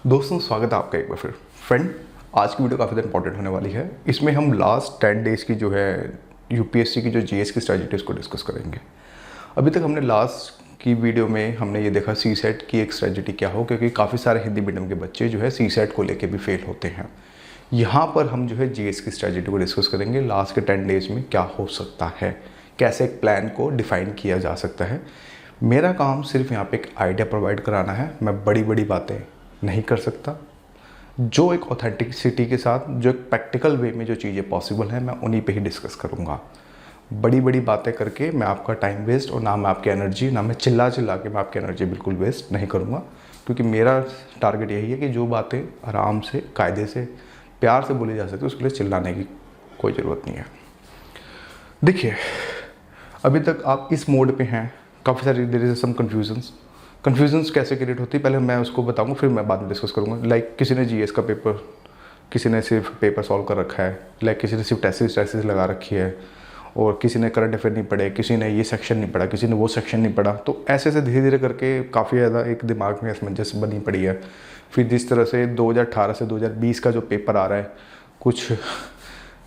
दोस्तों स्वागत है आपका एक बार फिर। फ्रेंड, आज की वीडियो काफ़ी ज़्यादा इंपॉर्टेंट होने वाली है। इसमें हम लास्ट 10 डेज़ की जो है यूपीएससी की जो जीएस की स्ट्रैटेजी उसको डिस्कस करेंगे। अभी तक हमने लास्ट की वीडियो में हमने ये देखा सी सेट की एक स्ट्रैटेजी क्या हो, क्योंकि काफ़ी सारे हिंदी मीडियम के बच्चे जो है सी सेट को लेके भी फेल होते हैं। यहाँ पर हम जो है जीएस की स्ट्रैटेजी को डिस्कस करेंगे। लास्ट के 10 डेज़ में क्या हो सकता है, कैसे एक प्लान को डिफाइन किया जा सकता है। मेरा काम सिर्फ यहाँ पे एक आइडिया प्रोवाइड कराना है। मैं बड़ी बड़ी बातें नहीं कर सकता। जो एक ऑथेंटिसिटी के साथ, जो एक प्रैक्टिकल वे में जो चीज़ें पॉसिबल हैं, मैं उन्हीं पे ही डिस्कस करूँगा। बड़ी बड़ी बातें करके मैं आपका टाइम वेस्ट, और ना मैं आपकी एनर्जी, ना मैं चिल्ला के मैं आपकी एनर्जी बिल्कुल वेस्ट नहीं करूँगा। क्योंकि मेरा टारगेट यही है कि जो बातें आराम से, कायदे से, प्यार से बोली जा सकती है, उसके लिए चिल्लाने की कोई ज़रूरत नहीं है। देखिए, अभी तक आप इस मोड पे हैं। काफ़ी सारी देयर इज सम कन्फ्यूजन्स कैसे क्रिएट होती है, पहले मैं उसको बताऊंगा, फिर मैं बाद में डिस्कस करूंगा। लाइक किसी ने जीएस का पेपर, किसी ने सिर्फ पेपर सॉल्व कर रखा है, लाइक किसी ने सिर्फ टेस्टिस लगा रखी है, और किसी ने करंट अफेयर नहीं पढ़े, किसी ने ये सेक्शन नहीं पढ़ा, किसी ने वो सेक्शन नहीं पढ़ा। तो ऐसे ऐसे धीरे धीरे करके काफ़ी ज़्यादा एक दिमाग में असमंजस बनी पड़ी है। फिर जिस तरह से 2018 से 2020 का जो पेपर आ रहा है, कुछ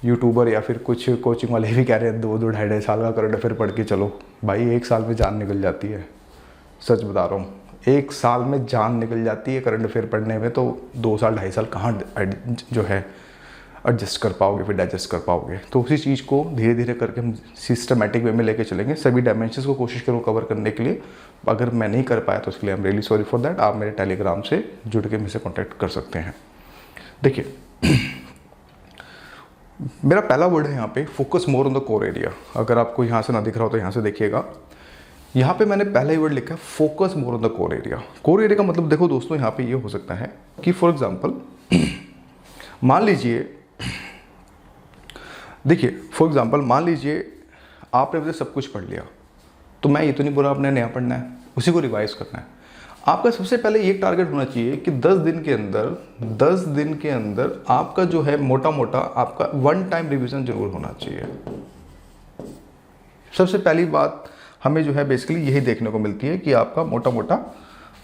यूट्यूबर या फिर कुछ कोचिंग वाले भी कह रहे हैं 2-2 ढाई साल का करंट अफेयर पढ़ के चलो। भाई, 1 साल में जान निकल जाती है, सच बता रहा हूँ। 1 साल में जान निकल जाती है करंट अफेयर पढ़ने में, तो 2 साल 2.5 साल कहाँ जो है एडजस्ट कर पाओगे, फिर डाइजेस्ट कर पाओगे। तो उसी चीज़ को धीरे धीरे करके हम सिस्टमेटिक वे में लेके चलेंगे। सभी डायमेंशंस को कोशिश करो कवर करने के लिए। अगर मैं नहीं कर पाया तो उसके लिए I am really sorry for that. आप मेरे टेलीग्राम से जुड़ के मुझसे कॉन्टैक्ट कर सकते हैं। देखिए, मेरा पहला वर्ड है यहाँ पे focus more on the core area. अगर आपको यहाँ से ना दिख रहा हो तो यहाँ से देखिएगा। यहाँ पे मैंने पहला ही वर्ड लिखा है, focus more on the core area. Core area का मतलब देखो दोस्तों, यहाँ पे ये हो सकता है कि फॉर एग्जांपल मान लीजिए, देखिए फॉर एग्जांपल मान लीजिए आपने मुझे सब कुछ पढ़ लिया, तो मैं ये तो नहीं बोला आपने नया पढ़ना है, उसी को रिवाइज करना है। आपका सबसे पहले ये टारगेट होना चाहिए कि 10 दिन के अंदर आपका जो है मोटा मोटा आपका 1 टाइम रिवीजन जरूर होना चाहिए। सबसे पहली बात हमें जो है बेसिकली यही देखने को मिलती है कि आपका मोटा मोटा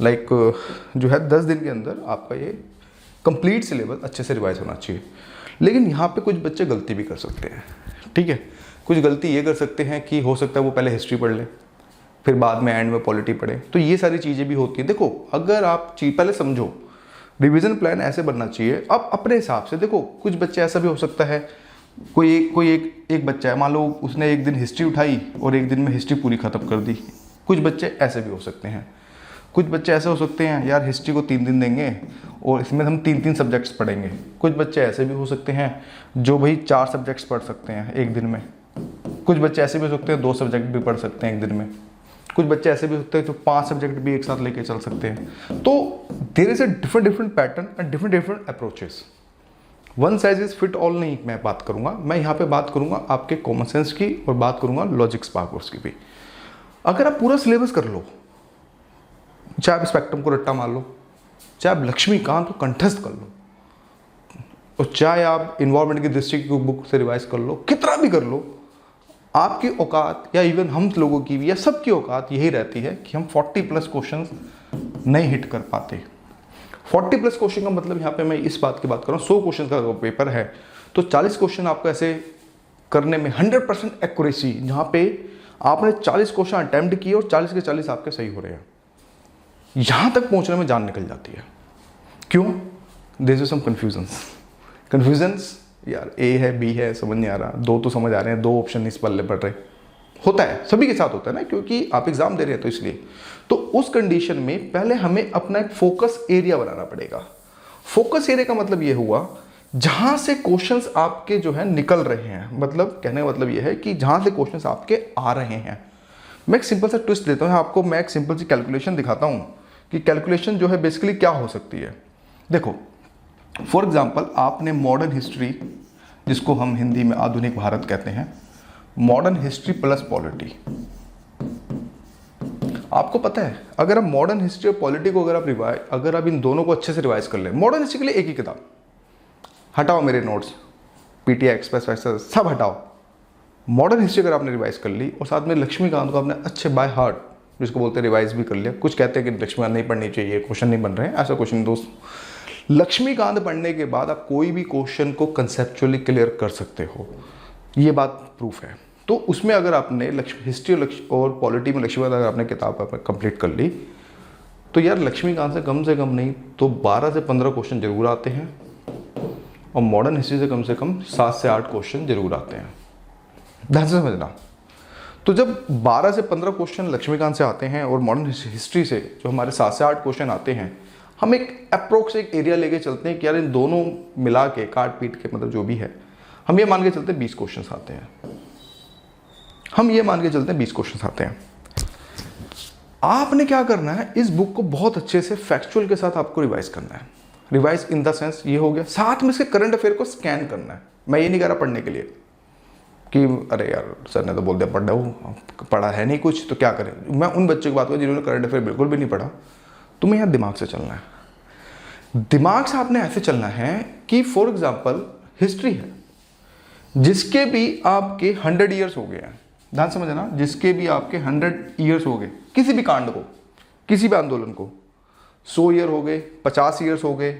लाइक जो है 10 दिन के अंदर आपका ये कंप्लीट सिलेबस अच्छे से रिवाइज होना चाहिए। लेकिन यहाँ पे कुछ बच्चे गलती भी कर सकते हैं, ठीक है। कुछ गलती ये कर सकते हैं कि हो सकता है वो पहले हिस्ट्री पढ़ ले, फिर बाद में एंड में पॉलिटी पढ़े। तो ये सारी चीज़ें भी होती हैं। देखो, अगर आप चीज़ पहले समझो, रिवीजन प्लान ऐसे बनना चाहिए। अब अपने हिसाब से देखो, कुछ बच्चे ऐसा भी हो सकता है, कोई एक बच्चा है, मान लो उसने एक दिन हिस्ट्री उठाई और एक दिन में हिस्ट्री पूरी ख़त्म कर दी। कुछ बच्चे ऐसे भी हो सकते हैं। कुछ बच्चे ऐसे हो सकते हैं, यार हिस्ट्री को 3 दिन देंगे और इसमें हम 3 सब्जेक्ट्स पढ़ेंगे। कुछ बच्चे ऐसे भी हो सकते हैं जो भाई 4 सब्जेक्ट्स पढ़ सकते हैं एक दिन में। कुछ बच्चे ऐसे भी हो सकते हैं 2 सब्जेक्ट भी पढ़ सकते हैं एक दिन में। कुछ बच्चे ऐसे भी हो सकते हैं जो 5 सब्जेक्ट भी एक साथ लेके चल सकते हैं। तो there is a different pattern and different approaches. One size is fit all नहीं मैं बात करूंगा। मैं यहाँ पे बात करूंगा आपके कॉमन सेंस की और बात करूंगा लॉजिक स्पार्क की भी। अगर आप पूरा सिलेबस कर लो, चाहे आप स्पेक्ट्रम को रट्टा मार लो, चाहे आप लक्ष्मीकांत को कंठस्थ कर लो, और चाहे आप इन्वायरमेंट की दृष्टि की बुक से रिवाइज कर लो, कितना भी कर लो, आपकी औकात या इवन हम लोगों की भी या सबकी औकात यही रहती है कि हम 40+ क्वेश्चन नहीं हिट कर पाते। 40+ क्वेश्चन का मतलब यहाँ पे मैं इस बात की बात कर रहा हूँ, 100 क्वेश्चन का पेपर है तो 40 क्वेश्चन आपको ऐसे करने में 100% एक्यूरेसी, जहाँ पे आपने 40 क्वेश्चन अटेम्प्ट किए और 40 के 40 आपके सही हो रहे हैं, यहाँ तक पहुँचने में जान निकल जाती है। क्यों? There is some confusions. यार ए है, बी है, समझ नहीं आ रहा, 2 तो समझ आ रहे हैं, 2 ऑप्शन इस पल्ले पड़ रहे। होता है, सभी के साथ होता है ना, क्योंकि आप एग्जाम दे रहे हैं तो इसलिए। तो उस कंडीशन में पहले हमें अपना एक फोकस एरिया बनाना पड़ेगा। फोकस एरिया का मतलब ये हुआ जहां से क्वेश्चंस आपके जो है निकल रहे हैं। मतलब कहने का मतलब ये है कि जहां से क्वेश्चंस आपके आ रहे हैं। मैं एक सिंपल सा ट्विस्ट देता हूं आपको। मैं एक सिंपल सी कैलकुलेशन दिखाता हूं कि कैलकुलेशन जो है बेसिकली क्या हो सकती है। देखो, फॉर एग्जाम्पल आपने मॉडर्न हिस्ट्री, जिसको हम हिंदी में आधुनिक भारत कहते हैं, मॉडर्न हिस्ट्री प्लस पॉलिटी। आपको पता है, अगर आप मॉडर्न हिस्ट्री और पॉलिटी को अगर आप इन दोनों को अच्छे से रिवाइज कर ले, मॉडर्न हिस्ट्री के लिए एक ही किताब, हटाओ मेरे नोट्स, पीटीआई एक्सप्रेस वैसे सब हटाओ। मॉडर्न हिस्ट्री अगर आपने रिवाइज कर ली और साथ में लक्ष्मीकांत को आपने अच्छे बाय हार्ट, जिसको बोलते हैं रिवाइज भी कर लिया। कुछ कहते हैं कि लक्ष्मीकांत नहीं पढ़नी चाहिए, क्वेश्चन नहीं बन रहे हैं, ऐसा क्वेश्चन दोस्त। लक्ष्मीकांत पढ़ने के बाद आप कोई भी क्वेश्चन को कंसेप्चुअली क्लियर कर सकते हो, ये बात प्रूफ है। तो उसमें अगर आपने हिस्ट्री और पॉलिटी में लक्ष्मीकांत अगर आपने किताब कंप्लीट कर ली तो यार लक्ष्मीकांत से कम नहीं तो 12 से 15 क्वेश्चन जरूर आते हैं, और मॉडर्न हिस्ट्री से कम 7 से 8 क्वेश्चन जरूर आते हैं। ध्यान से समझना। तो जब 12 से 15 क्वेश्चन लक्ष्मीकांत से आते हैं और मॉडर्न हिस्ट्री से जो हमारे 7 से 8 क्वेश्चन आते हैं, हम एक अप्रोक्स एक एरिया लेके चलते हैं कि यार इन दोनों मिला के काट पीट के मतलब जो भी है, हम ये मान के चलते हैं 20 क्वेश्चन आते हैं। हम ये मान के चलते हैं 20 क्वेश्चन आते हैं। आपने क्या करना है, इस बुक को बहुत अच्छे से फैक्चुअल के साथ आपको रिवाइज करना है। रिवाइज इन द सेंस ये हो गया, साथ में इसके करंट अफेयर को स्कैन करना है। मैं ये नहीं कह रहा पढ़ने के लिए कि अरे यार सर ने तो बोल दिया पढ़ा है नहीं कुछ तो क्या करें। मैं उन बच्चों की बात करूँ जिन्होंने करंट अफेयर बिल्कुल भी नहीं पढ़ा। तुम्हें यहाँ दिमाग से चलना है। दिमाग से आपने ऐसे चलना है कि फॉर एग्जाम्पल हिस्ट्री है, जिसके भी आपके 100 ईयर्स हो गए हैं, ध्यान समझना, जिसके भी आपके 100 ईयर्स हो गए किसी भी कांड को, किसी भी आंदोलन को, 100 ईयर हो गए, 50 ईयर्स हो गए,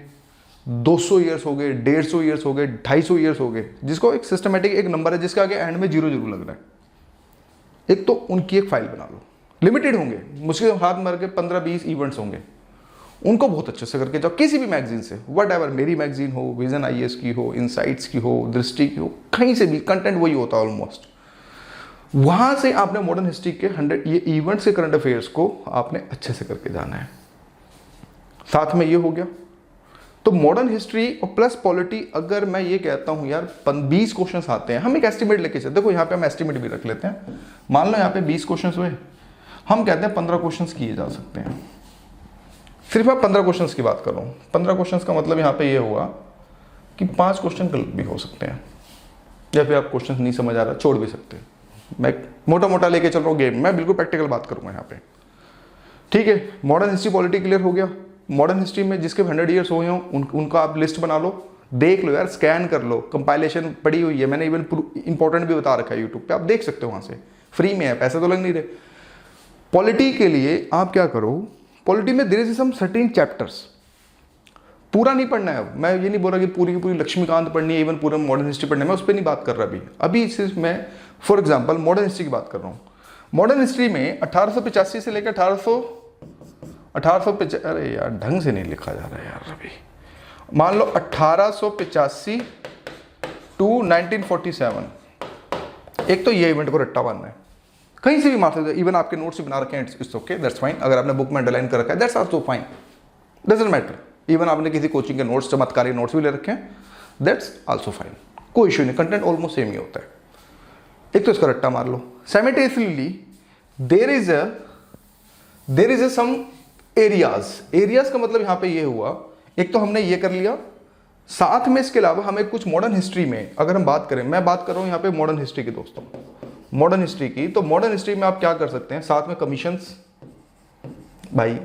200 ईयर्स हो गए, 150 ईयर्स हो गए, 250 ईयर्स हो गए, जिसको एक सिस्टमेटिक एक नंबर है जिसके आगे एंड में 0 जरूर लग रहा है। एक तो उनकी एक फाइल बना लो, लिमिटेड होंगे, मुश्किल हाथ मार के 15-20 इवेंट्स होंगे, उनको बहुत अच्छे से करके जाओ किसी भी मैगजीन से, वट एवर, मेरी मैगजीन हो, विजन IAS की हो, इनसाइट्स की हो, दृष्टि की हो, कहीं से भी कंटेंट वही होता है ऑलमोस्ट। वहां से आपने मॉडर्न हिस्ट्री के 100 ये इवेंट्स के करंट अफेयर्स को आपने अच्छे से करके जाना है। साथ में ये हो गया। तो मॉडर्न हिस्ट्री और प्लस पॉलिटी, अगर मैं ये कहता हूं यार 20 क्वेश्चंस आते हैं, हम एक एस्टिमेट लेके चलते, देखो यहाँ पे हम एस्टिमेट भी रख लेते हैं। मान लो यहाँ पे 20 क्वेश्चंस हुए, हम कहते हैं 15 क्वेश्चंस किए जा सकते हैं। सिर्फ मैं 15 क्वेश्चंस की बात कर रहा हूँ। 15 क्वेश्चंस का मतलब यहाँ पे ये हुआ कि 5 क्वेश्चन गलत भी हो सकते हैं, या फिर आप क्वेश्चन नहीं समझ आ रहा छोड़ भी सकते हैं। मैं मोटा मोटा लेके चल रहा हूँ गेम, मैं बिल्कुल प्रैक्टिकल बात करूंगा यहाँ पे, ठीक है। मॉडर्न हिस्ट्री पॉलिटी क्लियर हो गया। मॉडर्न हिस्ट्री में जिसके 100 ईयर्स हुए हों उनका आप लिस्ट बना लो, देख लो यार, स्कैन कर लो, कंपाइलेशन पड़ी हुई है, मैंने इवन इंपॉर्टेंट भी बता रखा है यूट्यूब पे, आप देख सकते हो वहां से, फ्री में है, पैसे तो लग नहीं रहे। पॉलिटी के लिए आप क्या करो, पॉलिटी में there is some certain chapters, पूरा नहीं पढ़ना है। मैं ये नहीं बोल रहा कि पूरी की पूरी लक्ष्मीकांत पढ़नी है, इवन पूरा मॉडर्न हिस्ट्री पढ़ना है, मैं उस पर नहीं बात कर रहा अभी सिर्फ मैं फॉर एग्जाम्पल मॉडर्न हिस्ट्री की बात कर रहा हूँ। मॉडर्न हिस्ट्री में 1885 से लेकर 1885, अरे यार ढंग से नहीं लिखा जा रहा है यार अभी, मान लो 1885 टू 1947, एक तो ये इवेंट को रट्टा मारना है, कहीं से भी मार सकते हो, इवन आपके नोट्स भी बना रखे हैं, इट्स ओके, दैट्स फाइन। अगर आपने बुक में अंडरलाइन कर रखा है that's also fine, doesn't matter. Even आपने किसी कोचिंग के नोट्स, चमत्कारी नोट्स भी ले रखे हैं, दैट्स आल्सो फाइन, कोई इशू नहीं, कंटेंट ऑलमोस्ट सेम ही होता है। एक तो इसका रट्टा मार लो। Simultaneously there is a some areas का मतलब यहां पे ये हुआ, एक तो हमने ये कर लिया, साथ में इसके अलावा हमें कुछ मॉडर्न हिस्ट्री में अगर हम बात करें, मैं बात कर रहा हूं यहां पे मॉडर्न हिस्ट्री की दोस्तों, मॉडर्न हिस्ट्री की। तो मॉडर्न हिस्ट्री में आप क्या कर सकते हैं, साथ में कमीशंस, भाई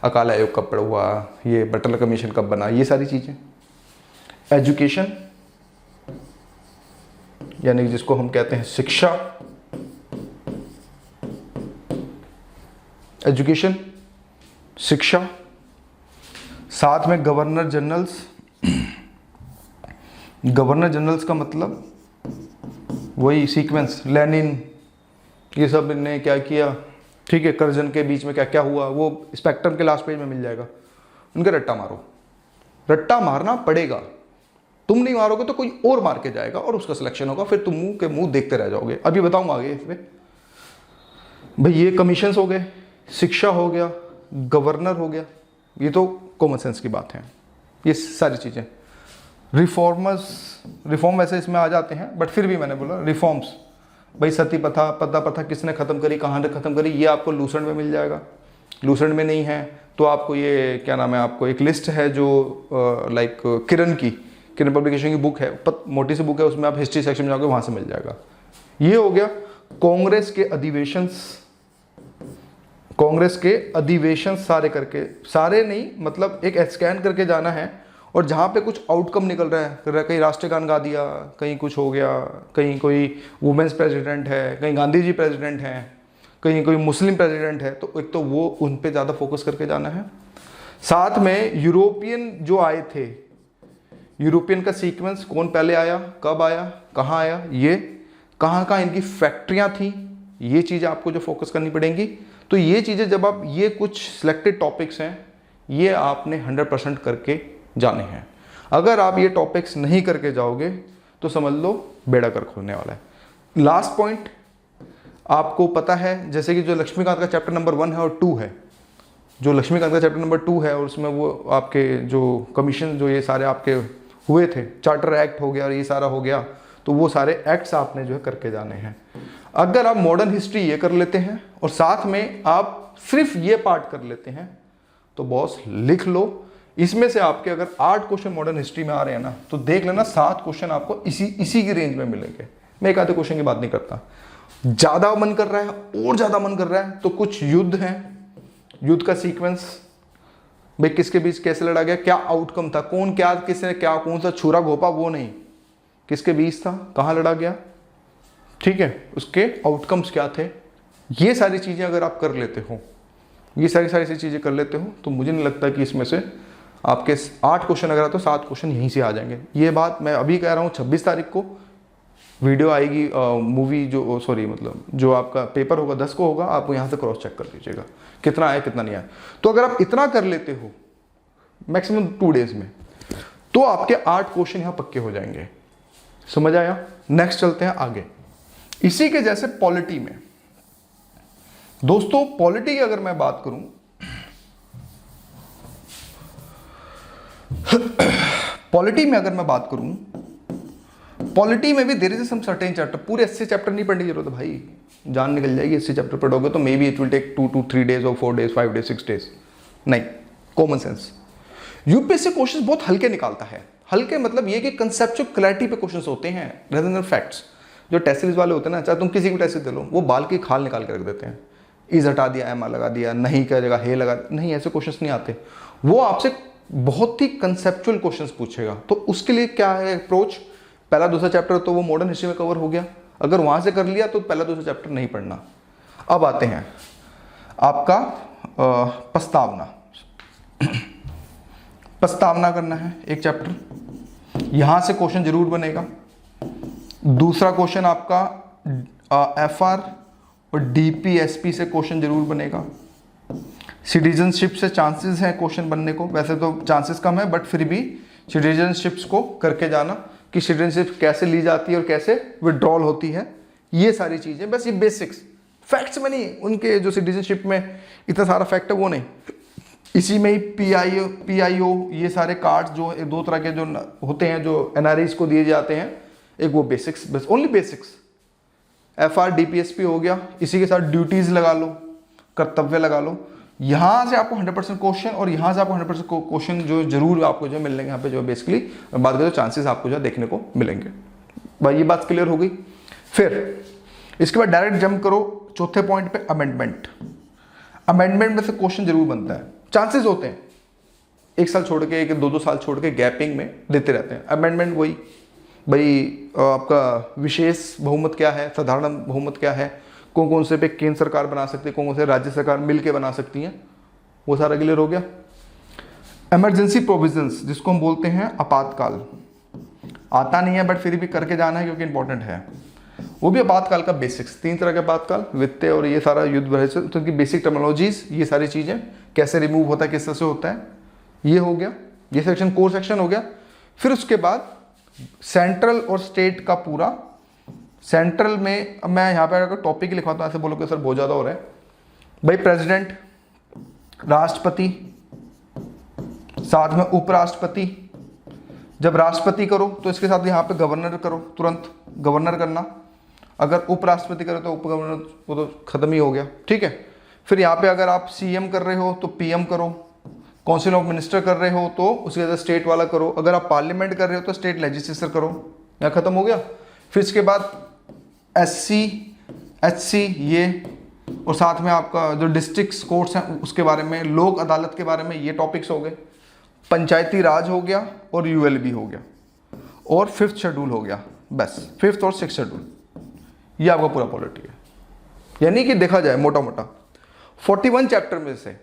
अकाल आयोग कब पड़ा हुआ, ये बटलर कमीशन कब बना, ये सारी चीजें। एजुकेशन यानी जिसको हम कहते हैं शिक्षा, एजुकेशन, शिक्षा, साथ में गवर्नर जनरल्स का मतलब वही सीक्वेंस, लेनिन, ये सब ने क्या किया, ठीक है, कर्जन के बीच में क्या क्या हुआ, वो स्पेक्ट्रम के लास्ट पेज में मिल जाएगा। उनके रट्टा मारो, रट्टा मारना पड़ेगा, तुम नहीं मारोगे तो कोई और मार के जाएगा और उसका सिलेक्शन होगा, फिर तुम मुंह के मुंह देखते रह जाओगे। अभी बताऊंगा आगे इसमें। भाई ये कमीशंस हो गए, शिक्षा हो गया, गवर्नर हो गया, ये तो कॉमन सेंस की बात है, ये सारी चीजें। रिफॉर्म वैसे इसमें आ जाते हैं, बट फिर भी मैंने बोला रिफॉर्म्स, भाई सती प्रथा किसने खत्म करी, कहाँ ने खत्म करी, ये आपको लूसेंट में मिल जाएगा। लूसेंट में नहीं है तो आपको ये क्या नाम है, आपको एक लिस्ट है जो लाइक किरण पब्लिकेशन की बुक है, मोटी सी बुक है, उसमें आप हिस्ट्री सेक्शन में जाओगे वहां से मिल जाएगा। ये हो गया कांग्रेस के अधिवेशन सारे करके, सारे नहीं मतलब एक स्कैन करके जाना है, और जहाँ पे कुछ आउटकम निकल रहा है, कहीं राष्ट्रीय गान गा दिया, कहीं कुछ हो गया, कहीं कोई वुमेन्स प्रेसिडेंट है, कहीं गांधी जी प्रेसिडेंट हैं, कहीं कोई मुस्लिम प्रेसिडेंट है, तो एक तो वो उन पे ज़्यादा फोकस करके जाना है। साथ में यूरोपियन जो आए थे, यूरोपियन का सीक्वेंस, कौन पहले आया, कब आया, कहाँ आया, ये कहाँ कहाँ इनकी फैक्ट्रियाँ थी, ये चीज़ें आपको जो फोकस करनी पड़ेंगी। तो ये चीज़ें जब आप, ये कुछ सिलेक्टेड टॉपिक्स हैं, ये आपने 100% करके जाने हैं। अगर आप ये टॉपिक्स नहीं करके जाओगे तो समझ लो बेड़ा गर्क होने वाला है। लास्ट पॉइंट आपको पता है, जैसे कि जो लक्ष्मीकांत का चैप्टर नंबर 1 है और 2 है, जो लक्ष्मीकांत का चैप्टर नंबर 2 है और उसमें वो आपके जो कमीशन जो ये सारे आपके हुए थे, चार्टर एक्ट हो गया और ये सारा हो गया, तो वो सारे एक्ट्स आपने जो है करके जाने हैं। अगर आप मॉडर्न हिस्ट्री ये कर लेते हैं और साथ में आप सिर्फ ये पार्ट कर लेते हैं तो बॉस लिख लो, इसमें से आपके अगर 8 क्वेश्चन मॉडर्न हिस्ट्री में आ रहे हैं ना, तो देख लेना 7 क्वेश्चन आपको इसी की रेंज में मिलेंगे। मैं एक आधे क्वेश्चन की बात नहीं करता। ज्यादा मन कर रहा है और ज्यादा मन कर रहा है तो कुछ युद्ध हैं, युद्ध का सीक्वेंस, भाई किसके बीच कैसे लड़ा गया, क्या आउटकम था, कौन क्या, किसने क्या, कौन सा छुरा घोपा, वो नहीं, किसके बीच था, कहां लड़ा गया, ठीक है, उसके आउटकम्स क्या थे, ये सारी चीजें अगर आप कर लेते हो, ये सारी चीजें कर लेते हो, तो मुझे नहीं लगता कि इसमें से आपके 8 क्वेश्चन अगर आए तो 7 क्वेश्चन यहीं से आ जाएंगे। ये बात मैं अभी कह रहा हूँ, 26 तारीख को वीडियो आएगी, मूवी जो सॉरी मतलब जो आपका पेपर होगा 10 को होगा, आप यहाँ से क्रॉस चेक कर लीजिएगा कितना आया कितना नहीं आया। तो अगर आप इतना कर लेते हो मैक्सिमम 2 डेज में, तो आपके 8 क्वेश्चन यहाँ पक्के हो जाएंगे। समझ आया? नेक्स्ट चलते हैं आगे। इसी के जैसे पॉलिटी में, दोस्तों पॉलिटी की अगर मैं बात करूं, पॉलिटी में अगर मैं बात करूं, पॉलिटी में भी there is some certain chapter, पूरे 80 चैप्टर नहीं पढ़ने की जरूरत है भाई, जान निकल जाएगी। 80 चैप्टर पढ़ोगे तो maybe it will take 2 to 3 days और 4 days 5 days 6 days, नहीं, कॉमन सेंस। यूपीएससी क्वेश्चन बहुत हल्के निकालता है, हल्के मतलब ये कि कंसेप्चुअल क्लैरिटी पे क्वेश्चन होते हैं रेदर देन फैक्ट्स। जो टेस्ट सीरीज वाले होते हैं ना, चाहे तुम किसी को टेस्ट दे लो, वो बाल की खाल निकाल के रख देते हैं, इज हटा दिया, एम लगा दिया, नहीं क्या जगह हे लगा, नहीं ऐसे क्वेश्चंस नहीं आते। वो आपसे बहुत ही कंसेप्चुअल क्वेश्चंस पूछेगा, तो उसके लिए क्या है अप्रोच, पहला दूसरा चैप्टर तो वो मॉडर्न हिस्ट्री में कवर हो गया, अगर वहां से कर लिया तो पहला दूसरा चैप्टर नहीं पढ़ना। अब आते हैं आपका प्रस्तावना, प्रस्तावना करना है एक चैप्टर, यहां से क्वेश्चन जरूर बनेगा। दूसरा क्वेश्चन आपका एफआर और डीपीएसपी से क्वेश्चन जरूर बनेगा। सिटीजनशिप से चांसेस हैं क्वेश्चन बनने को, वैसे तो चांसेस कम है बट फिर भी सिटीजनशिप्स को करके जाना कि सिटीजनशिप कैसे ली जाती है और कैसे विड्रॉल होती है, ये सारी चीजें, बस ये बेसिक्स, फैक्ट्स में नहीं, उनके जो सिटीजनशिप में इतना सारा फैक्ट है वो नहीं, इसी में ही पीआईओ ये सारे कार्ड्स जो 2 तरह के जो होते हैं जो एनआरआईज को दिए जाते हैं, एक वो बेसिक्स, बस ओनली बेसिक्स। एफआर डीपीएसपी हो गया, इसी के साथ ड्यूटीज लगा लो, कर्तव्य लगा लो। यहां से आपको 100% क्वेश्चन और यहां से आपको 100% क्वेश्चन जो जरूर आपको जो मिलेंगे यहाँ पे, जो बेसिकली बात करें तो चांसेस आपको जो देखने को मिलेंगे। भाई ये बात क्लियर हो गई। फिर इसके बाद डायरेक्ट जंप करो चौथे पॉइंट पे, अमेंडमेंट। अमेंडमेंट में से क्वेश्चन जरूर बनता है, चांसेस होते हैं 1 साल छोड़ के, 1-2 साल छोड़ के गैपिंग में देते रहते हैं। अमेंडमेंट वही भाई आपका विशेष बहुमत क्या है, साधारण बहुमत क्या है, कौन कौन से पे केंद्र सरकार बना सकती है, कौन कौन से राज्य सरकार मिलके बना सकती हैं, वो सारा क्लियर हो गया। इमरजेंसी प्रोविजंस जिसको हम बोलते हैं आपातकाल, आता नहीं है बट फिर भी करके जाना है क्योंकि इंपॉर्टेंट है, वो भी आपातकाल का बेसिक्स। 3 तरह के आपातकाल, वित्तीय और ये सारा युद्ध वैसे, तो उनकी बेसिक टर्मिनोलॉजीज, ये सारी चीजें कैसे रिमूव होता है, किस तरह से होता है, ये हो गया, ये सेक्शन कोर सेक्शन हो गया। फिर उसके बाद सेंट्रल और स्टेट का पूरा, सेंट्रल में अब मैं यहाँ पे अगर टॉपिक लिखवाता हूँ, ऐसे बोलोगे सर बहुत ज़्यादा हो रहा है भाई, प्रेसिडेंट, राष्ट्रपति, साथ में उपराष्ट्रपति। जब राष्ट्रपति करो तो इसके साथ यहाँ पे गवर्नर करो, तुरंत गवर्नर करना, अगर उपराष्ट्रपति करो तो उप गवर्नर, वो तो खत्म ही हो गया, ठीक है। फिर यहाँ पे अगर आप सीएम कर रहे हो तो पीएम करो, काउंसिल ऑफ मिनिस्टर कर रहे हो तो उसके बाद स्टेट वाला करो, अगर आप पार्लियामेंट कर रहे हो तो स्टेट लेजिस्लेचर करो, यहाँ खत्म हो गया। फिर इसके बाद एससी, एचसी ये, और साथ में आपका जो डिस्ट्रिक्ट कोर्ट्स हैं उसके बारे में, लोक अदालत के बारे में, ये टॉपिक्स हो गए। पंचायती राज हो गया और यूएलबी हो गया, और 5th शेड्यूल हो गया, बस 5th और 6th शेड्यूल, ये आपका पूरा पॉलिटी है। यानी कि देखा जाए मोटा मोटा 41 चैप्टर में से,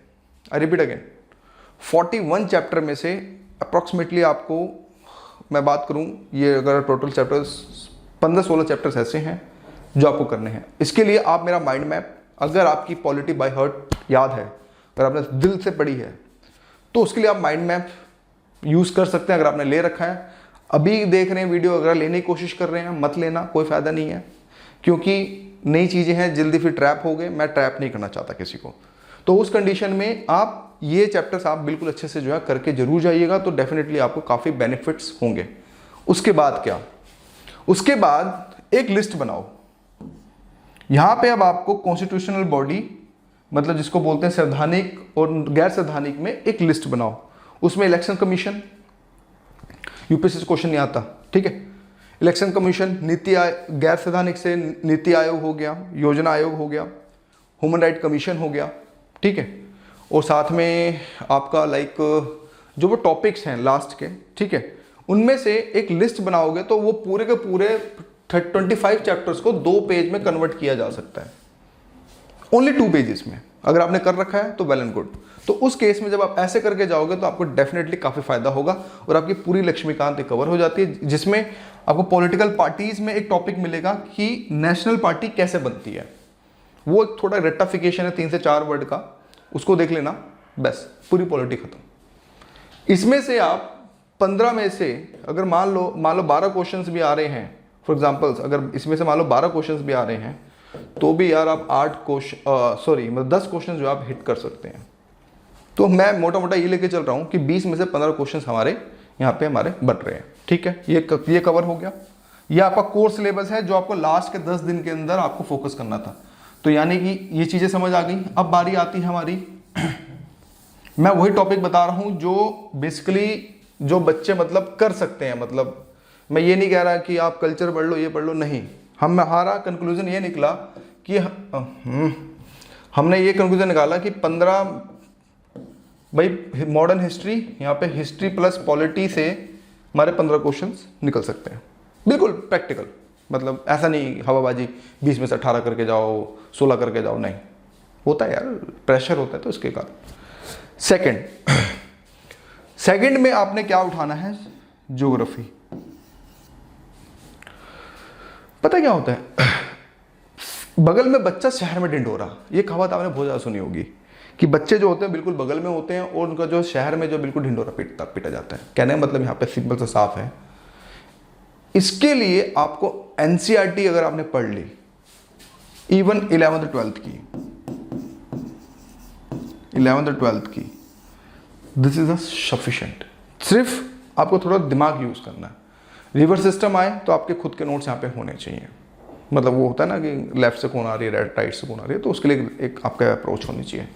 आई रिपीट अगेन, 41 चैप्टर में से अप्रॉक्सीमेटली आपको मैं बात करूं, ये अगर टोटल चैप्टर्स 15-16 चैप्टर्स ऐसे हैं जो आपको करने हैं। इसके लिए आप मेरा माइंड मैप, अगर आपकी पॉलिटी बाय हार्ट याद है, अगर आपने दिल से पढ़ी है, तो उसके लिए आप माइंड मैप यूज़ कर सकते हैं। अगर आपने ले रखा है, अभी देख रहे हैं वीडियो, अगर लेने की कोशिश कर रहे हैं, मत लेना, कोई फ़ायदा नहीं है, क्योंकि नई चीज़ें हैं, जल्दी फिर ट्रैप हो गए। मैं ट्रैप नहीं करना चाहता किसी को। तो उस कंडीशन में आप ये चैप्टर्स आप बिल्कुल अच्छे से जो है करके जरूर जाइएगा, तो डेफिनेटली आपको काफ़ी बेनिफिट्स होंगे। उसके बाद क्या, उसके बाद एक लिस्ट बनाओ। यहाँ पे अब आपको कॉन्स्टिट्यूशनल बॉडी, मतलब जिसको बोलते हैं संवैधानिक और गैर संवैधानिक, में एक लिस्ट बनाओ। उसमें इलेक्शन कमीशन, यूपीएससी से क्वेश्चन नहीं आता, ठीक है, इलेक्शन कमीशन, नीति आयोग, गैर संवैधानिक से नीति आयोग हो गया, योजना आयोग हो गया, ह्यूमन राइट कमीशन हो गया, ठीक है, और साथ में आपका लाइक जो वो टॉपिक्स हैं लास्ट के, ठीक है, उनमें से एक लिस्ट बनाओगे तो वो पूरे के पूरे 25 चैप्टर्स को 2 पेज में कन्वर्ट किया जा सकता है, ओनली 2 पेजेस में। अगर आपने कर रखा है तो वेल एंड गुड। तो उस केस में जब आप ऐसे करके जाओगे तो आपको डेफिनेटली काफ़ी फायदा होगा और आपकी पूरी लक्ष्मीकांत कवर हो जाती है, जिसमें आपको पॉलिटिकल पार्टीज में एक टॉपिक मिलेगा कि नेशनल पार्टी कैसे बनती है। वो एक थोड़ा रेक्टिफिकेशन है 3 से 4 वर्ड का, उसको देख लेना, बस पूरी पॉलिटी खत्म। इसमें से आप 15 में से अगर मान लो 12 क्वेश्चंस भी आ रहे हैं, फॉर एग्जांपल्स, अगर इसमें से मान लो 12 क्वेश्चंस भी आ रहे हैं, तो भी यार आप 10 क्वेश्चन जो आप हिट कर सकते हैं। तो मैं मोटा मोटा ये लेके चल रहा हूँ कि 20 में से 15 क्वेश्चन हमारे यहाँ पे हमारे बन रहे हैं, ठीक है। ये कवर हो गया। ये आपका कोर्स सिलेबस है जो आपको लास्ट के 10 दिन के अंदर आपको फोकस करना था। तो यानी कि ये चीज़ें समझ आ गई। अब बारी आती है हमारी मैं वही टॉपिक बता रहा हूँ जो बेसिकली जो बच्चे मतलब कर सकते हैं। मतलब मैं ये नहीं कह रहा कि आप कल्चर पढ़ लो, ये पढ़ लो, नहीं। हमारा कंक्लूजन ये निकला कि हमने ये कंक्लूजन निकाला कि 15 भाई मॉडर्न हिस्ट्री, यहाँ पे हिस्ट्री प्लस पॉलिटी से हमारे 15 क्वेश्चंस निकल सकते हैं, बिल्कुल प्रैक्टिकल। मतलब ऐसा नहीं हवाबाजी 20 में से 18 करके जाओ, 16 करके जाओ, नहीं होता है यार, प्रेशर होता है तो इसके कारण। सेकंड में आपने क्या उठाना है, ज्योग्राफी। पता क्या होता है, बगल में बच्चा शहर में ढिंढोरा, ये कहावत आपने बहुत ज़्यादा सुनी होगी कि बच्चे जो होते हैं बिल्कुल बगल में होते हैं और उनका जो शहर में जो बिल्कुल ढिंढोरा पीटा जाता है। कहने का मतलब यहाँ पे सिंपल सा साफ है। इसके लिए आपको एनसीईआरटी अगर आपने पढ़ ली, इवन 11th 12th की, 11th 12th की, दिस इज सफिशिएंट। सिर्फ आपको थोड़ा दिमाग यूज करना है। रिवर सिस्टम आए तो आपके खुद के नोट्स यहाँ पे होने चाहिए। मतलब वो होता है ना कि लेफ्ट से कौन आ रही है, राइट से कौन आ रही है, तो उसके लिए एक आपका अप्रोच होनी चाहिए।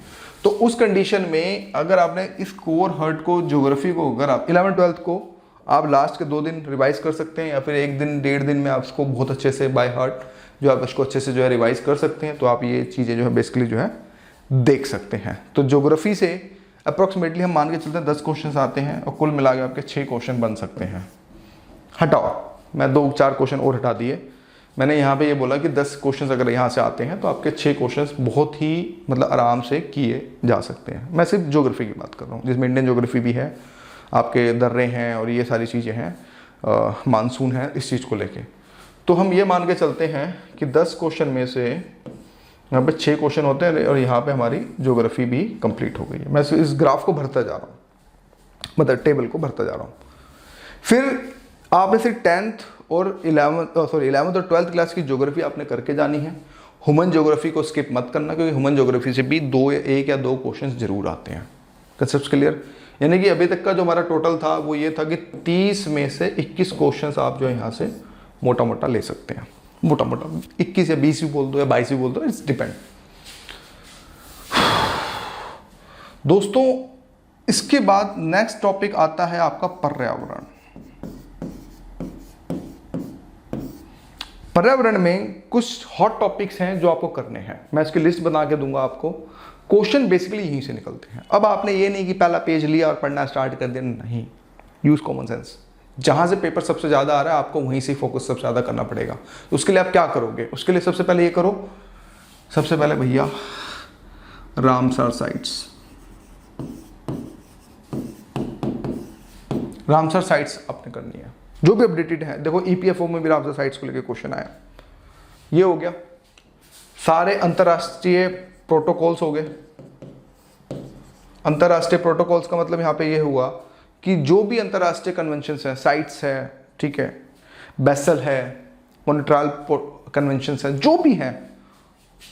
तो उस कंडीशन में अगर आपने इस कोर हर्ट को, ज्योग्राफी को, अगर आप 11th 12th को आप लास्ट के 2 दिन रिवाइज कर सकते हैं, या फिर 1 दिन 1.5 दिन में आप उसको बहुत अच्छे से बाय हार्ट जो आप उसको अच्छे से जो है रिवाइज कर सकते हैं, तो आप ये चीज़ें जो है बेसिकली जो है देख सकते हैं। तो ज्योग्राफी से अप्रॉक्सीमेटली हम मान के चलते हैं 10 क्वेश्चन आते हैं और कुल मिला के आपके 6 क्वेश्चन बन सकते हैं। हटाओ, मैं 2-4 क्वेश्चन और हटा दिए। मैंने यहाँ पे ये बोला कि 10 क्वेश्चंस अगर यहाँ से आते हैं तो आपके 6 क्वेश्चंस बहुत ही मतलब आराम से किए जा सकते हैं। मैं सिर्फ ज्योग्राफी की बात कर रहा हूँ, जिसमें इंडियन ज्योग्राफी भी है, आपके दर्रे हैं और ये सारी चीज़ें हैं, मानसून है, इस चीज़ को लेके। तो हम ये मान के चलते हैं कि 10 क्वेश्चन में से यहाँ पे 6 क्वेश्चन होते हैं और यहाँ पे हमारी ज्योग्राफी भी कंप्लीट हो गई है। मैं इस ग्राफ को भरता जा रहा हूँ, मतलब टेबल को भरता जा रहा हूँ। फिर आपने सिर्फ 10th और 11th और 12th क्लास की ज्योग्राफी आपने करके जानी है। ह्यूमन ज्योग्राफी को स्किप मत करना, क्योंकि ह्यूमन ज्योग्राफी से भी 1 या 2 क्वेश्चन जरूर आते हैं। Concept clear? यानी कि अभी तक का जो हमारा टोटल था वो ये था कि 30 में से 21 क्वेश्चन आप जो यहाँ से मोटा मोटा ले सकते हैं। मोटा मोटा 21 या 20 भी बोल दो या 22 भी बोल दो, इट्स डिपेंड। दोस्तों इसके बाद नेक्स्ट टॉपिक आता है आपका पर्यावरण। पर्यावरण में कुछ हॉट टॉपिक्स हैं जो आपको करने हैं। मैं इसकी लिस्ट बना के दूंगा आपको। क्वेश्चन बेसिकली यहीं से निकलते हैं। अब आपने ये नहीं कि पहला पेज लिया और पढ़ना स्टार्ट कर दिया, नहीं। Use common sense. जहां से पेपर सबसे ज्यादा आ रहा है आपको वहीं से फोकस सबसे ज्यादा करना पड़ेगा। तो उसके लिए आप क्या करोगे? उसके लिए सबसे पहले ये करो, सबसे पहले भैया रामसर साइट्स, रामसर साइट्स आपने करनी है जो भी अपडेटेड है। देखो ईपीएफओ में भी रामसर साइट्स को लेकर क्वेश्चन आया, ये हो गया। सारे अंतर्राष्ट्रीय प्रोटोकॉल्स हो गए। अंतर्राष्ट्रीय प्रोटोकॉल्स का मतलब यहाँ पे ये हुआ कि जो भी अंतर्राष्ट्रीय कन्वेंशंस हैं, साइट्स है, ठीक है, बेसल है, मॉन्ट्रियल कन्वेंशंस है, जो भी है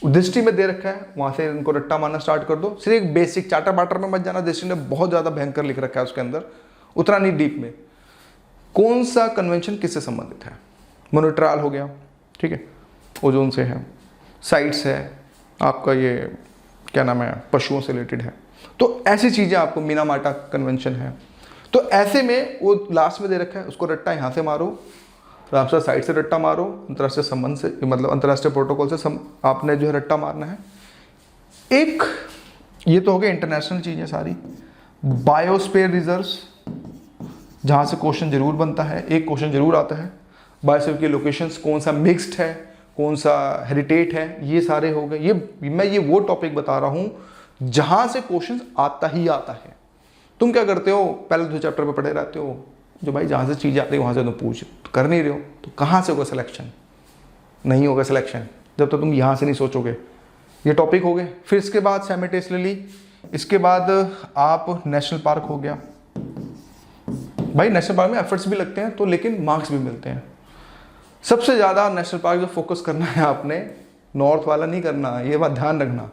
दृष्टि में दे रखा है, वहां से इनको रट्टा मारना स्टार्ट कर दो। सिर्फ एक बेसिक चार्टर बाटर में मत जाना, दृष्टि ने बहुत ज्यादा भयंकर लिख रखा है उसके अंदर, उतना नहीं डीप में। कौन सा कन्वेंशन किससे संबंधित है? मॉन्ट्रियल हो गया, ठीक है, ओजोन से है, साइट्स है, आपका ये क्या नाम है, पशुओं से रिलेटेड है। तो ऐसी चीजें आपको, मिनामाटा कन्वेंशन है। तो ऐसे में वो लास्ट में दे रखा है, उसको रट्टा यहाँ से मारो, रामसर साइट से रट्टा मारो, अंतर्राष्ट्रीय संबंध से, मतलब अंतर्राष्ट्रीय प्रोटोकॉल से आपने जो है रट्टा मारना है। एक ये तो हो गया इंटरनेशनल चीजें सारी। बायोस्फीयर रिजर्व्स, जहां से क्वेश्चन जरूर बनता है, एक क्वेश्चन जरूर आता है। बायोस्फीयर की लोकेशंस, कौन सा मिक्स्ड है, कौन सा हेरिटेट है, ये सारे हो गए। मैं ये वो टॉपिक बता रहा हूं जहां से क्वेश्चन आता ही आता है। तुम क्या करते हो, पहले 2 चैप्टर पे पढ़े रहते हो, जो भाई जहां से चीज आती है वहां से तुम पूछ तो कर नहीं रहे हो, तो कहां से होगा सिलेक्शन? नहीं होगा सिलेक्शन जब तक तुम यहां से नहीं सोचोगे। ये टॉपिक हो गए। फिर इसके बाद साइमल्टेनियसली, इसके बाद आप नेशनल पार्क हो गया। भाई नेशनल पार्क में एफर्ट्स भी लगते हैं तो, लेकिन मार्क्स भी मिलते हैं। सबसे ज्यादा नेशनल पार्क जो फोकस करना है आपने, नॉर्थ वाला नहीं करना, ये बात ध्यान रखना,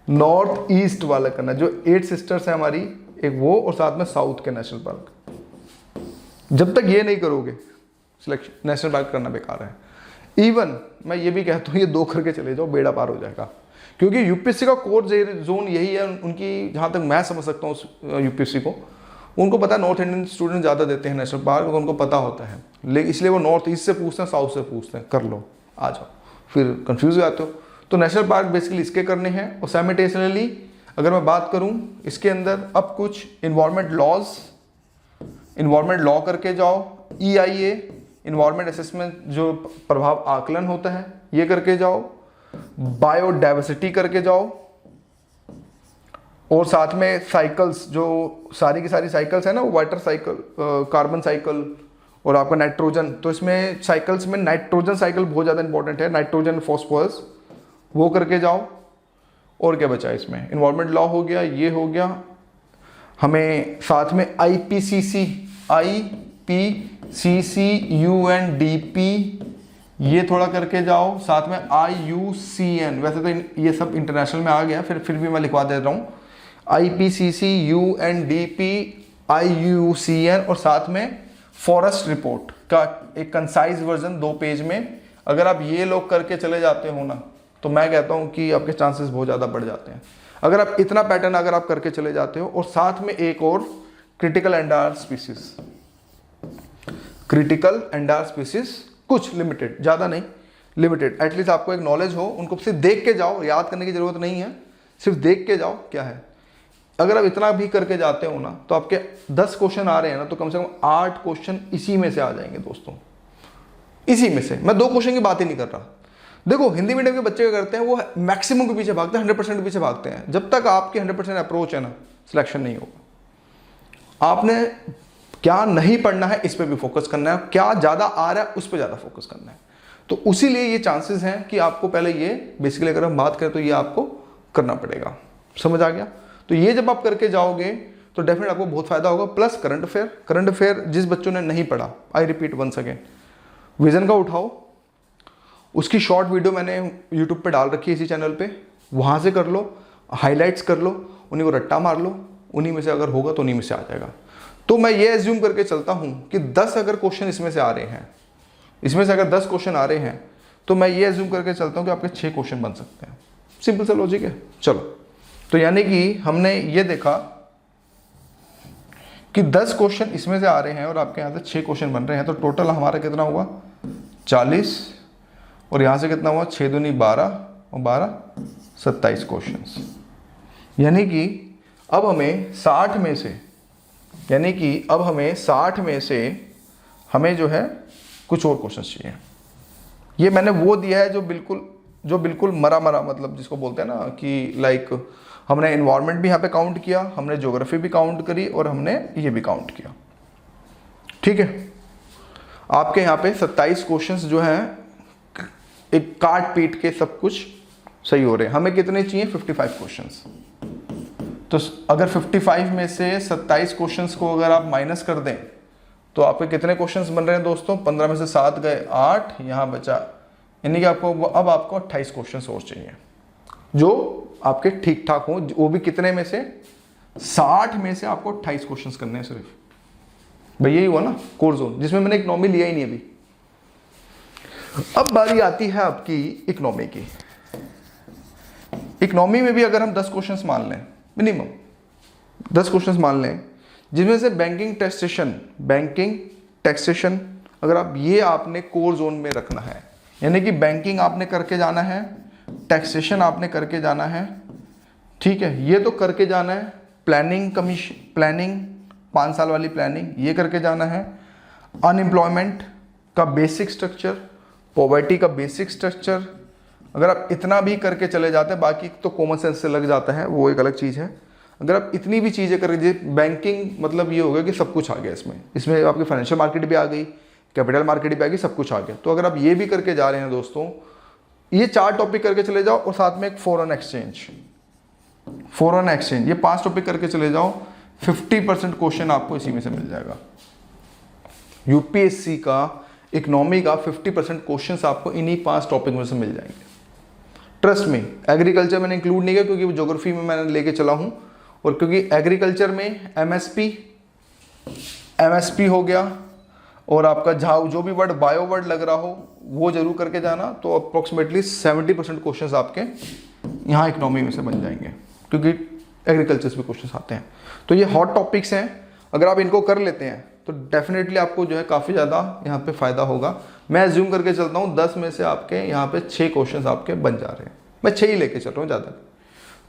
नॉर्थ ईस्ट वाला करना। जो 8 सिस्टर्स है हमारी, एक वो और साथ में साउथ के नेशनल पार्क। जब तक ये नहीं करोगे सिलेक्शन, नेशनल पार्क करना बेकार है। इवन मैं ये भी कहता हूँ ये 2 करके चले जाओ, बेड़ा पार हो जाएगा। क्योंकि यूपीएससी का कोर जोन यही है उनकी, जहाँ तक मैं समझ सकता हूँ यूपीएससी को, उनको पता है नॉर्थ इंडियन स्टूडेंट ज़्यादा देते हैं नेशनल पार्क, तो उनको पता होता है। लेकिन इसलिए वो नॉर्थ ईस्ट से पूछते हैं, साउथ से पूछते हैं, कर लो आ जाओ, फिर कंफ्यूज हो जाते हो। तो नेशनल पार्क बेसिकली इसके करने हैं। और साइमल्टेनियसली अगर मैं बात करूं इसके अंदर, अब कुछ इन्वायरमेंट लॉज, इन्वायरमेंट लॉ करके जाओ, EIA इन्वायरमेंट असेसमेंट जो प्रभाव आकलन होता है ये करके जाओ, बायोडाइवर्सिटी करके जाओ, और साथ में साइकिल्स, जो सारी की सारी साइकिल्स है ना, वाटर साइकिल, कार्बन साइकिल और आपका नाइट्रोजन। तो इसमें साइकिल्स में नाइट्रोजन साइकिल बहुत ज़्यादा इंपॉर्टेंट है, नाइट्रोजन फॉस्फोरस, वो करके जाओ। और क्या बचा इसमें, इन्वायरमेंट लॉ हो गया, ये हो गया। हमें साथ में IPCC, UNDP ये थोड़ा करके जाओ, साथ में IUCN, वैसे तो ये सब इंटरनेशनल में आ गया, फिर भी मैं लिखवा दे रहा हूँ, IPCC, UNDP, IUCN, और साथ में फॉरेस्ट रिपोर्ट का एक कंसाइज वर्जन 2 पेज में। अगर आप ये लोग करके चले जाते हो ना, तो मैं कहता हूं कि आपके चांसेस बहुत ज़्यादा बढ़ जाते हैं। अगर आप इतना पैटर्न अगर आप करके चले जाते हो, और साथ में एक और क्रिटिकल एंडायर स्पीसीज, क्रिटिकल एंडायर स्पीसीज, कुछ लिमिटेड, ज़्यादा नहीं, लिमिटेड, एटलीस्ट आपको एक नॉलेज हो। उनको सिर्फ देख के जाओ, याद करने की जरूरत नहीं है, सिर्फ देख के जाओ क्या है। अगर आप इतना भी करके जाते हो ना, तो आपके 10 क्वेश्चन आ रहे हैं ना, तो कम से कम 8 क्वेश्चन इसी में से आ जाएंगे दोस्तों, इसी में से। मैं 2 क्वेश्चन की बात ही नहीं कर रहा। देखो हिंदी मीडियम के बच्चे क्या करते हैं, वो मैक्सिमम के पीछे भागते हैं, 100% के पीछे भागते हैं। जब तक आपकी 100% अप्रोच है ना, सिलेक्शन नहीं होगा। आपने क्या नहीं पढ़ना है इस पर भी फोकस करना है, क्या ज़्यादा आ रहा है उस पर ज़्यादा फोकस करना है। तो उसी लिए ये चांसेस हैं कि आपको पहले ये बेसिकली अगर हम बात करें तो ये आपको करना पड़ेगा। समझ आ गया? तो ये जब आप करके जाओगे तो डेफिनेट आपको बहुत फायदा होगा। प्लस करंट अफेयर जिस बच्चों ने नहीं पढ़ा, I repeat once again, vision का उठाओ, उसकी शॉर्ट वीडियो मैंने यूट्यूब पे डाल रखी है इसी चैनल पे, वहाँ से कर लो, हाइलाइट्स कर लो, उन्हीं को रट्टा मार लो, उन्हीं में से अगर होगा तो उन्हीं में से आ जाएगा। तो मैं ये एज्यूम करके चलता हूँ कि 10 अगर क्वेश्चन इसमें से आ रहे हैं, इसमें से अगर 10 क्वेश्चन आ रहे हैं, तो मैं ये एज्यूम करके चलता हूँ कि आपके 6 क्वेश्चन बन सकते हैं। सिंपल सा लॉजिक है। चलो, तो यानी कि हमने ये देखा कि 10 क्वेश्चन इसमें से आ रहे हैं और आपके यहाँ से 6 क्वेश्चन बन रहे हैं, तो टोटल हमारा कितना हुआ 40, और यहाँ से कितना हुआ 6 दूनी 12 और 12 27 क्वेश्चंस। यानी कि अब हमें 60 में से, यानी कि अब हमें 60 में से हमें जो है कुछ और क्वेश्चन चाहिए। ये मैंने वो दिया है जो बिल्कुल मरा मतलब जिसको बोलते हैं ना कि लाइक हमने एनवायरनमेंट भी यहाँ पे काउंट किया, हमने ज्योग्राफी भी काउंट करी और हमने ये भी काउंट किया। ठीक है, आपके यहाँ पे 27 क्वेश्चंस जो हैं एक काट पीट के सब कुछ सही हो रहे हैं। हमें कितने चाहिए? 55 क्वेश्चंस। तो अगर 55 में से 27 क्वेश्चंस को अगर आप माइनस कर दें तो आपके कितने क्वेश्चंस बन रहे हैं दोस्तों? 15 में से 7 गए, 8 यहाँ बचा, यानी कि आपको अब आपको 28 क्वेश्चंस और चाहिए जो आपके ठीक ठाक हो। वो भी कितने में से? 60 में से आपको 28 क्वेश्चंस करने हैं सिर्फ। भाई यही हुआ ना कोर जोन, जिसमें मैंने इकोनॉमी लिया ही नहीं अभी। अब बारी आती है आपकी इकोनॉमी की। इकोनॉमी में भी अगर हम 10 क्वेश्चंस मान लें, मिनिमम 10 क्वेश्चंस मान लें, जिसमें से बैंकिंग टैक्सेशन अगर आप ये आपने कोर जोन में रखना है, यानी कि बैंकिंग आपने करके जाना है, टैक्सेशन आपने करके जाना है, ठीक है, ये तो करके जाना है। प्लानिंग 5 साल वाली प्लानिंग ये करके जाना है। अनएम्प्लॉयमेंट का बेसिक स्ट्रक्चर, पॉवर्टी का बेसिक स्ट्रक्चर, अगर आप इतना भी करके चले जाते हैं, बाकी तो कॉमन सेंस से लग जाता है, वो एक अलग चीज़ है। अगर आप इतनी भी चीज़ें करके, बैंकिंग मतलब ये हो गया कि सब कुछ आ गया इसमें आपकी फाइनेंशियल मार्केट भी आ गई, कैपिटल मार्केट भी आ गई, सब कुछ आ गया। तो अगर आप ये भी करके जा रहे हैं दोस्तों, ये 4 टॉपिक करके चले जाओ और साथ में एक फॉरेन एक्सचेंज, ये 5 टॉपिक करके चले जाओ, 50% क्वेश्चन आपको इसी में से मिल जाएगा। यूपीएससी का इकोनॉमी का 50% क्वेश्चंस आपको इन्हीं 5 टॉपिक में से मिल जाएंगे। ट्रस्ट में, एग्रीकल्चर मैंने इंक्लूड नहीं किया क्योंकि ज्योग्राफी में मैंने लेके चला हूं, और क्योंकि एग्रीकल्चर में एमएसपी हो गया, और आपका जो भी वर्ड बायो वर्ड लग रहा हो वो जरूर करके जाना। तो अप्रोक्सीमेटली 70% क्वेश्चंस आपके यहाँ इकोनॉमी में से बन जाएंगे, क्योंकि एग्रीकल्चर से भी क्वेश्चंस आते हैं। तो ये हॉट टॉपिक्स हैं, अगर आप इनको कर लेते हैं तो डेफिनेटली आपको जो है काफ़ी ज़्यादा यहाँ पे फ़ायदा होगा। मैं एज्यूम करके चलता हूँ 10 में से आपके यहाँ पे 6 क्वेश्चंस आपके बन जा रहे हैं, मैं 6 ही लेके चल रहा हूँ ज़्यादा।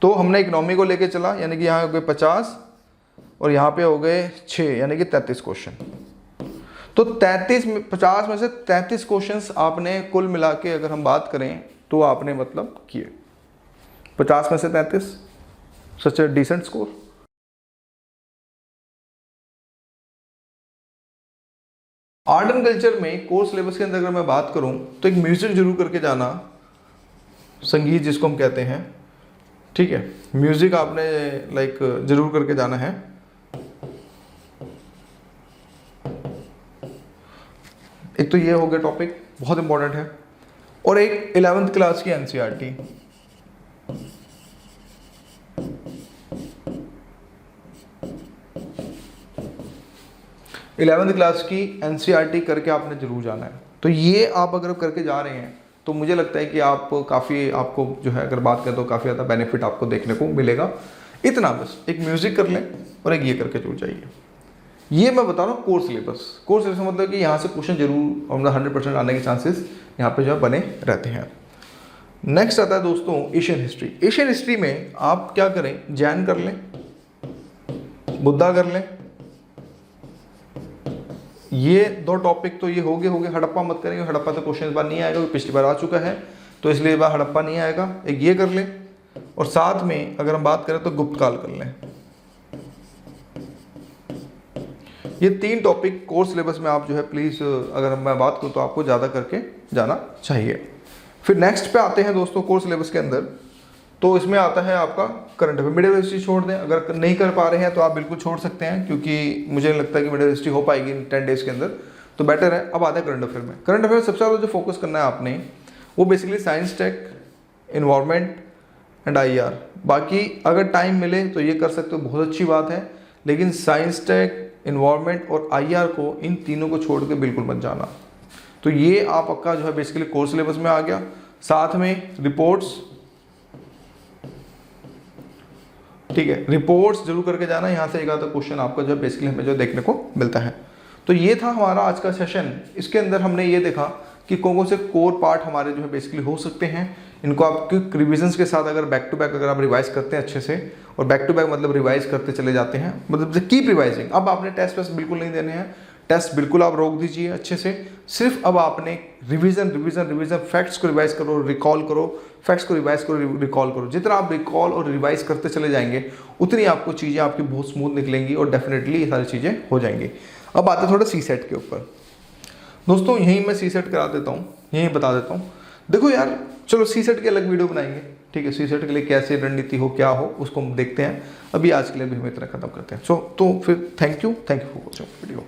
तो हमने इकोनॉमी को लेके चला, यानी कि यहाँ हो गए 50 और यहाँ पे हो गए 6, यानी कि 33 क्वेश्चन। तो 50 में से 33 क्वेश्चंस आपने कुल मिला के अगर हम बात करें तो आपने मतलब किए 50 में से 33, such a decent score. Art and culture में कोर्स सिलेबस के अंदर अगर मैं बात करूं तो एक म्यूजिक जरूर करके जाना, संगीत जिसको हम कहते हैं, ठीक है, म्यूजिक आपने लाइक जरूर करके जाना है। एक तो ये हो गया टॉपिक, बहुत इंपॉर्टेंट है। और एक 11th क्लास की एनसीईआरटी, क्लास की एनसीईआरटी करके आपने जरूर जाना है। तो ये आप अगर करके जा रहे हैं तो मुझे लगता है कि आप काफ़ी, आपको जो है अगर बात करें तो काफ़ी ज़्यादा बेनिफिट आपको देखने को मिलेगा। इतना बस, एक म्यूजिक कर लें और एक ये करके जुड़ जाइए। ये मैं बता रहा हूँ कोर्स सिलेबस मतलब कि यहाँ से क्वेश्चन जरूर 100% आने के चांसेस यहाँ पे जो है बने रहते हैं। नेक्स्ट आता है दोस्तों एशियन हिस्ट्री। एशियन हिस्ट्री में आप क्या करें, जैन कर लें, बुद्धा कर लें, ये 2 टॉपिक तो ये हो गए। हड़प्पा मत करेंगे, हड़प्पा तो क्वेश्चन इस बार नहीं आएगा, पिछली बार आ चुका है, तो इसलिए इस बार हड़प्पा नहीं आएगा। एक ये कर लें, और साथ में अगर हम बात करें तो गुप्त काल कर लें। ये 3 टॉपिक कोर्स सिलेबस में आप जो है प्लीज़, अगर मैं बात करूँ तो आपको ज़्यादा करके जाना चाहिए। फिर नेक्स्ट पे आते हैं दोस्तों कोर्स सिलेबस के अंदर, तो इसमें आता है आपका करंट अफेयर। मिडिल हिस्ट्री छोड़ दें, अगर नहीं कर पा रहे हैं तो आप बिल्कुल छोड़ सकते हैं, क्योंकि मुझे नहीं लगता कि मिडिल हिस्ट्री हो पाएगी इन 10 डेज के अंदर, तो बेटर है। अब आता है करंट अफेयर में। करंट अफेयर सबसे ज़्यादा जो फोकस करना है आपने वो basically science, tech, environment and IR। बाकी अगर टाइम मिले तो ये कर सकते हो, बहुत अच्छी बात है, लेकिन साइंस, टेक, इन्वायरमेंट और IR को, इन तीनों को छोड़ के बिल्कुल मत जाना। तो ये आपका जो है बेसिकली कोर्स सिलेबस में आ गया। साथ में रिपोर्ट्स, ठीक है, रिपोर्ट्स जरूर करके जाना। यहाँ से एक आधा क्वेश्चन आपका जो बेसिकली हमें जो देखने को मिलता है। तो ये था हमारा आज का सेशन। इसके अंदर हमने ये देखा कि कौन से कोर पार्ट हमारे जो है बेसिकली हो सकते हैं। इनको आपके रिविजन्स के साथ अगर बैक टू बैक अगर आप रिवाइज करते हैं अच्छे से, और बैक टू बैक मतलब रिवाइज करते चले जाते हैं, मतलब कीप रिवाइजिंग। अब आपने टेस्ट वेस्ट बिल्कुल नहीं देने हैं, टेस्ट बिल्कुल आप रोक दीजिए अच्छे से। सिर्फ अब आपने रिवीजन, फैक्ट्स को रिवाइज करो, रिकॉल करो, फैक्ट्स को रिवाइज करो, रिकॉल करो। जितना आप रिकॉल और रिवाइज करते चले जाएंगे उतनी आपको चीज़ें आपकी बहुत स्मूथ निकलेंगी और डेफिनेटली ये सारी चीज़ें हो जाएंगी। अब आते थोड़ा सी सेट के ऊपर। दोस्तों यहीं मैं सी सेट करा देता हूँ, यहीं बता देता हूँ। देखो यार, चलो सी सेट की अलग वीडियो बनाएंगे, ठीक है, सी सेट के लिए कैसे रणनीति हो, क्या हो, उसको हम देखते हैं। अभी आज के लिए भी हम इतना खत्म करते हैं। तो फिर thank you for watching video.